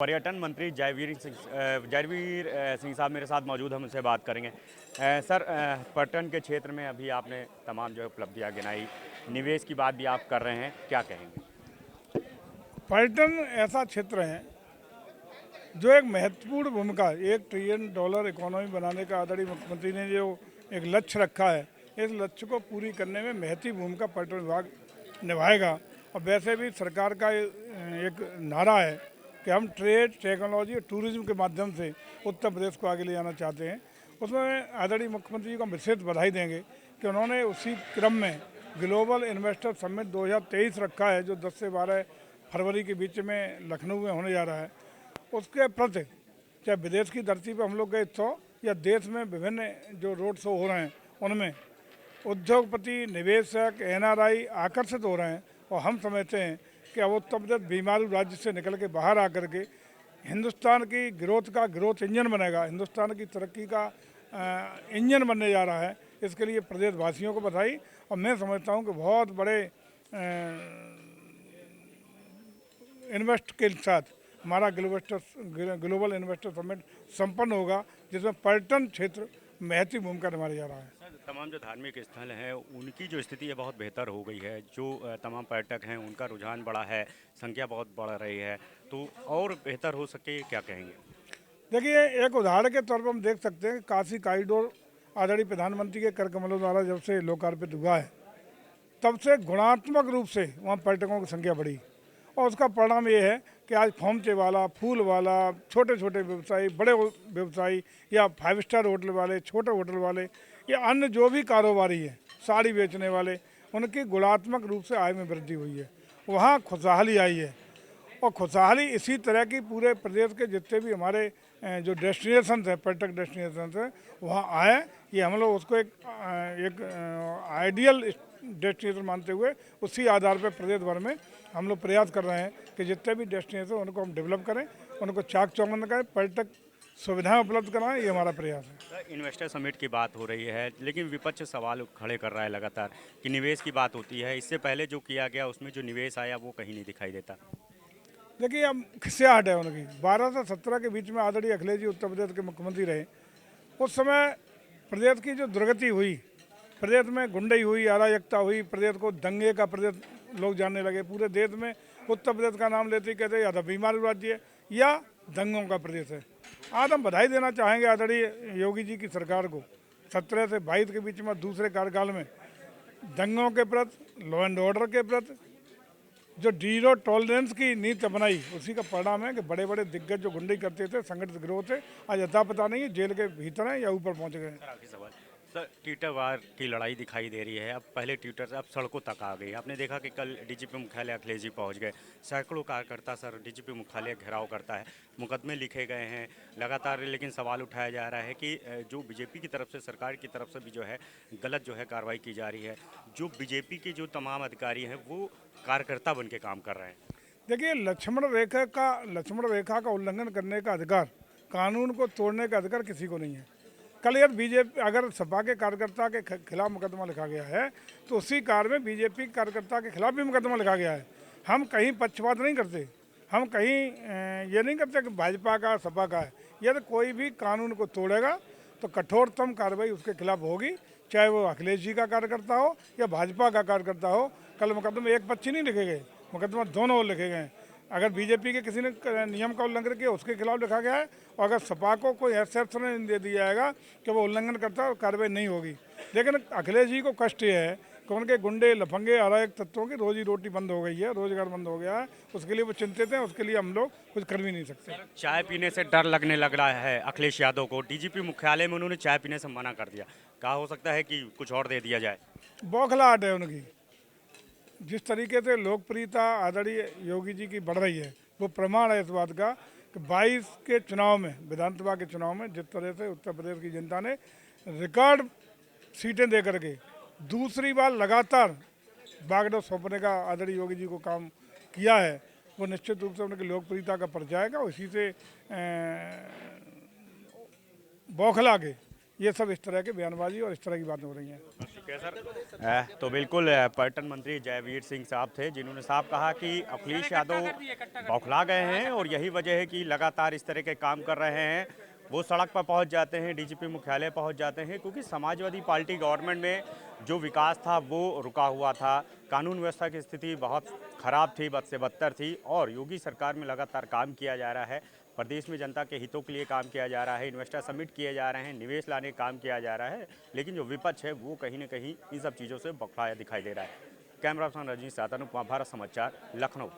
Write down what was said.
पर्यटन मंत्री जयवीर सिंह साहब मेरे साथ मौजूद, हम उनसे बात करेंगे। सर, पर्यटन के क्षेत्र में अभी आपने तमाम जो है उपलब्धियां गिनाई, निवेश की बात भी आप कर रहे हैं, क्या कहेंगे? पर्यटन ऐसा क्षेत्र है जो एक महत्वपूर्ण भूमिका, $1 ट्रिलियन इकोनॉमी बनाने का आदरणीय मुख्यमंत्री ने जो एक लक्ष्य रखा है, इस लक्ष्य को पूरी करने में महती भूमिका पर्यटन विभाग निभाएगा। और वैसे भी सरकार का एक नारा है कि हम ट्रेड, टेक्नोलॉजी और टूरिज्म के माध्यम से उत्तर प्रदेश को आगे ले जाना चाहते हैं। उसमें आदरणीय मुख्यमंत्री जी को हम विशेष बधाई देंगे कि उन्होंने उसी क्रम में ग्लोबल इन्वेस्टर समिट 2023 रखा है, जो 10 से 12 फरवरी के बीच में लखनऊ में होने जा रहा है। उसके प्रति चाहे विदेश की धरती पर हम लोग गए 100 या देश में विभिन्न जो रोड शो हो रहे हैं उनमें उद्योगपति, निवेशक, एनआरआई आकर्षित हो रहे हैं। और हम समझते हैं कि अब उत्तर प्रदेश बीमारू राज्य से निकल के बाहर आकर के हिंदुस्तान की ग्रोथ इंजन बनेगा, हिंदुस्तान की तरक्की का इंजन बनने जा रहा है। इसके लिए प्रदेशवासियों को बधाई। और मैं समझता हूँ कि बहुत बड़े इन्वेस्ट के साथ हमारा ग्लोबल इन्वेस्टर समिट संपन्न होगा, जिसमें पर्यटन क्षेत्र महत्वपूर्ण भूमिका निभाने जा रहा है। सर, तमाम जो धार्मिक स्थल हैं उनकी जो स्थिति है बहुत बेहतर हो गई है, जो तमाम पर्यटक हैं उनका रुझान बढ़ा है, संख्या बहुत बढ़ रही है, तो और बेहतर हो सके, क्या कहेंगे? देखिए, एक उदाहरण के तौर पर हम देख सकते हैं कि काशी कॉरिडोर आदरणीय प्रधानमंत्री के कर कमलों द्वारा जब से लोकार्पित हुआ है, तब से गुणात्मक रूप से वहाँ पर्यटकों की संख्या बढ़ी। और उसका परिणाम ये है कि आज खोमचे वाला, फूल वाला, छोटे छोटे व्यवसायी, बड़े व्यवसायी या 5 स्टार होटल वाले, छोटे होटल वाले या अन्य जो भी कारोबारी हैं, साड़ी बेचने वाले, उनकी गुणात्मक रूप से आय में वृद्धि हुई है। वहाँ खुशहाली आई है। और खुशहाली इसी तरह की पूरे प्रदेश के जितने भी हमारे जो डेस्टिनेशन हैं, पर्यटक डेस्टिनेशन हैं, वहाँ आए। ये हम लोग उसको एक आइडियल डेस्टिनेशन मानते हुए उसी आधार पर प्रदेश भर में हम लोग प्रयास कर रहे हैं कि जितने भी डेस्टिनेशन उनको हम डेवलप करें, उनको चाक चौबंद करें, पर्यटक सुविधाएं उपलब्ध कराएं। ये हमारा प्रयास है। इन्वेस्टर समिट की बात हो रही है, लेकिन विपक्ष सवाल खड़े कर रहा है लगातार कि निवेश की बात होती है, इससे पहले जो किया गया उसमें जो निवेश आया वो कहीं नहीं दिखाई देता। देखिए, अब खिसियाहट है उनकी। 12 से 17 के बीच में आदरणीय अखिलेश जी उत्तर प्रदेश के मुख्यमंत्री रहे। उस समय प्रदेश की जो दुर्गति हुई, प्रदेश में गुंडई हुई, अराजकता हुई, प्रदेश को दंगे का प्रदेश लोग जानने लगे। पूरे देश में उत्तर प्रदेश का नाम लेते ही कहते या तो बीमारू राज्य है या दंगों का प्रदेश है। आज हम बधाई देना चाहेंगे आदरणीय योगी जी की सरकार को। 17 से 22 के बीच में दूसरे कार्यकाल में दंगों के प्रति, लॉ एंड ऑर्डर के प्रति जो जीरो टॉलरेंस की नीति अपनाई, उसी का परिणाम है कि बड़े बड़े दिग्गज जो गुंडई करते थे, संगठित गिरोह थे, आज अता पता नहीं है, जेल के भीतर हैं या ऊपर पहुंच गए हैं। आखिरी सवाल सर, ट्विटर वार की लड़ाई दिखाई दे रही है, अब पहले ट्विटर से अब सड़कों तक आ गई। आपने देखा कि कल डीजीपी मुख्यालय अखिलेश जी पहुंच गए, सैकड़ों कार्यकर्ता सर डीजीपी मुख्यालय घेराव करता है, मुकदमे लिखे गए हैं लगातार। लेकिन सवाल उठाया जा रहा है कि जो बीजेपी की तरफ से, सरकार की तरफ से भी जो है गलत जो है कार्रवाई की जा रही है, जो बीजेपी के जो तमाम अधिकारी हैं वो कार्यकर्ता बन के काम कर रहे हैं। देखिए, लक्ष्मण रेखा का उल्लंघन करने का अधिकार, कानून को तोड़ने का अधिकार किसी को नहीं है। कल यार बीजेपी, अगर सपा के कार्यकर्ता के खिलाफ मुकदमा लिखा गया है तो उसी कार में बीजेपी के कार्यकर्ता के खिलाफ भी मुकदमा लिखा गया है। हम कहीं पक्षपात नहीं करते, हम कहीं ये नहीं करते कि भाजपा का सपा का है। यदि कोई भी कानून को तोड़ेगा तो कठोरतम कार्रवाई उसके खिलाफ होगी, चाहे वो अखिलेश जी का कार्यकर्ता हो या भाजपा का कार्यकर्ता हो। कल मुकदमे एक पक्षी नहीं लिखे गए, मुकदमा दोनों ओर लिखे गए। अगर बीजेपी के किसी ने नियम का उल्लंघन किया उसके खिलाफ लिखा गया है, और अगर सपा को कोई एक्सेप्शन दे दिया जाएगा कि वो उल्लंघन करता है और कार्रवाई नहीं होगी। लेकिन अखिलेश जी को कष्ट ये है कि उनके गुंडे, लफंगे, अराजक तत्वों की रोजी रोटी बंद हो गई है, रोजगार बंद हो गया है। उसके लिए वो चिंतित हैं, उसके लिए हम लोग कुछ कर भी नहीं सकते। चाय पीने से डर लगने लग रहा है अखिलेश यादव को, डीजीपी मुख्यालय में उन्होंने चाय पीने से मना कर दिया, कहा हो सकता है कि कुछ और दे दिया जाए। बौखलाहट है उनकी। जिस तरीके से लोकप्रियता आदरणीय योगी जी की बढ़ रही है, वो प्रमाण है इस बात का कि 22 के चुनाव में, विधानसभा के चुनाव में जिस तरह से उत्तर प्रदेश की जनता ने रिकॉर्ड सीटें दे करके दूसरी बार लगातार बागडोर सौंपने का आदरणीय योगी जी को काम किया है, वो निश्चित रूप से उनकी लोकप्रियता का परिचय आएगा। इसी से बौखला के ये सब इस तरह के बयानबाजी और इस तरह की बातें हो रही हैं। Okay sir. तो बिल्कुल पर्यटन मंत्री जयवीर सिंह साहब थे जिन्होंने साफ कहा कि अखिलेश यादव बौखला गए हैं और यही वजह है कि लगातार इस तरह के काम कर रहे हैं। वो सड़क पर पहुंच जाते हैं, डीजीपी मुख्यालय पहुंच जाते हैं, क्योंकि समाजवादी पार्टी गवर्नमेंट में जो विकास था वो रुका हुआ था। कानून व्यवस्था की स्थिति बहुत खराब थी, बद से बदतर थी, और योगी सरकार में लगातार काम किया जा रहा है। प्रदेश में जनता के हितों के लिए काम किया जा रहा है, इन्वेस्टर समिट किए जा रहे हैं, निवेश लाने का काम किया जा रहा है, लेकिन जो विपक्ष है वो कहीं ना कहीं इन सब चीज़ों से बौखलाया दिखाई दे रहा है। कैमरा पर्सन रजनीश सातन, भारत समाचार, लखनऊ।